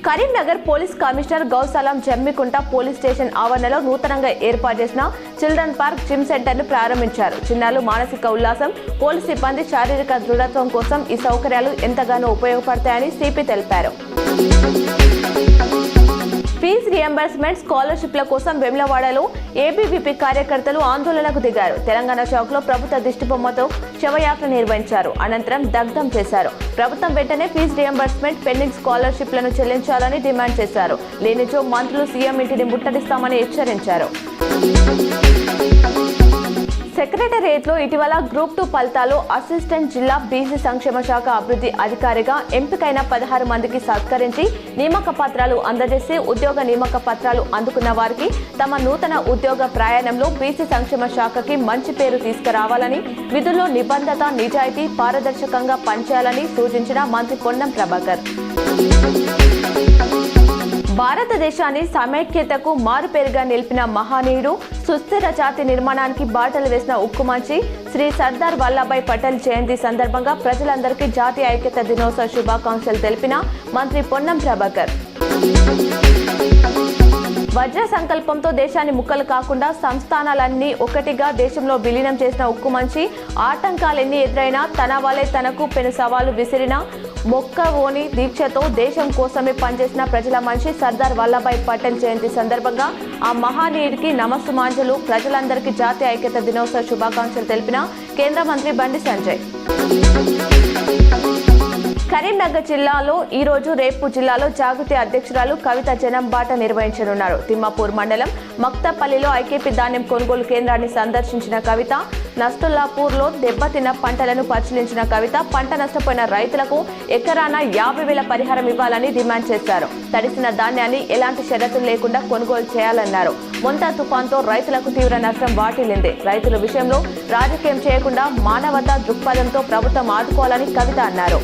Karimnagar police commissioner Ghouse Alam Jammikunta police station ఆవరణలో నూతనంగా ఏర్పాటు చేసిన చిల్డ్రన్ పార్క్ జిమ్ సెంటర్ ను ప్రారంభించారు. చిన్నారులు మానసిక ఉల్లాసం, పోలీస్ సిబ్బంది శారీరక దృఢత్వం కోసం ఈ సౌకర్యాలు ఎంతగానో ఉపయోగపడతాయని సిపి తెలిపారు. ఫీజు రియంబర్స్మెంట్ స్కాలర్షిప్ల కోసం వెమ్లవాడలో ఏబీవీపీ కార్యకర్తలు ఆందోళనకు దిగారు. తెలంగాణ చౌక్లో ప్రభుత్వ దిష్టిబొమ్మతో శవయాత్ర నిర్వహించారు. అనంతరం దగ్ధం చేశారు. ప్రభుత్వం వెంటనే ఫీజు రియంబర్స్మెంట్, పెండింగ్ స్కాలర్షిప్లను చెల్లించాలని డిమాండ్ చేశారు. లేనిచో మంత్రులు సీఎం ఇంటిని ముట్టడిస్తామని హెచ్చరించారు. సెక్రటేరియట్లో ఇటీవల గ్రూప్ 2 ఫలితాలు అసిస్టెంట్ జిల్లా బీసీ సంక్షేమ శాఖ అభివృద్ధి అధికారిగా ఎంపికైన 16 మందికి సత్కరించి నియామక పత్రాలు అందజేసి ఉద్యోగ నియామక పత్రాలు అందుకున్న వారికి తమ నూతన ఉద్యోగ ప్రయాణంలో బీసీ సంక్షేమ శాఖకి మంచి పేరు తీసుకురావాలని, విధుల్లో నిబద్ధత, నిజాయితీ, పారదర్శకంగా పనిచేయాలని సూచించిన మంత్రి పొన్నం ప్రభాకర్. భారతదేశాన్ని సమైక్యతకు మారుపేరుగా నిలిపిన మహనీయుడు, సుస్థిర జాతి నిర్మాణానికి బాటలు వేసిన ఉక్కుమంచి శ్రీ సర్దార్ వల్లభాయ్ పటేల్ జయంతి సందర్భంగా ప్రజలందరికీ జాతీయ ఐక్యత దినోత్సవ శుభాకాంక్షలు తెలిపిన మంత్రి పొన్నం ప్రభాకర్. వజ్ర సంకల్పంతో దేశాన్ని ముక్కలు కాకుండా సంస్థానాలన్నీ ఒకటిగా దేశంలో విలీనం చేసిన ఉక్కుమంచి ఆటంకాలెన్ని ఎదురైనా తన వలె తనకు పెను సవాలు విసిరిన మొక్కవోని దీక్షతో దేశం కోసమే పనిచేసిన ప్రజల మనిషి సర్దార్ వల్లభాయ్ పటేల్ జయంతి సందర్భంగా ఆ మహానీయుడికి నమస్సుమాంజలు. ప్రజలందరికీ జాతీయ ఐక్యత దినోత్సవ శుభాకాంక్షలు తెలిపిన కేంద్ర మంత్రి బండి సంజయ్. కరీంనగర్ జిల్లాలో ఈ రోజు, రేపు జిల్లాలో జాగృతి అధ్యక్షురాలు కవిత జనం బాట నిర్వహించనున్నారు. తిమ్మాపూర్ మండలం మక్తపల్లిలో ఐకేపీ ధాన్యం కొనుగోలు కేంద్రాన్ని సందర్శించిన కవిత, నస్తుల్లాపూర్లో దెబ్బతిన్న పంటలను పరిశీలించిన కవిత పంట నష్టపోయిన రైతులకు ఎకరాన 50,000 పరిహారం ఇవ్వాలని డిమాండ్ చేశారు. తడిసిన ధాన్యాన్ని ఎలాంటి షరతులు లేకుండా కొనుగోలు చేయాలన్నారు. మొంతా తుఫాన్తో రైతులకు తీవ్ర నష్టం వాటిల్లింది. రైతుల విషయంలో రాజకీయం చేయకుండా మానవతా దృక్పథంతో ప్రభుత్వం ఆదుకోవాలని కవిత అన్నారు.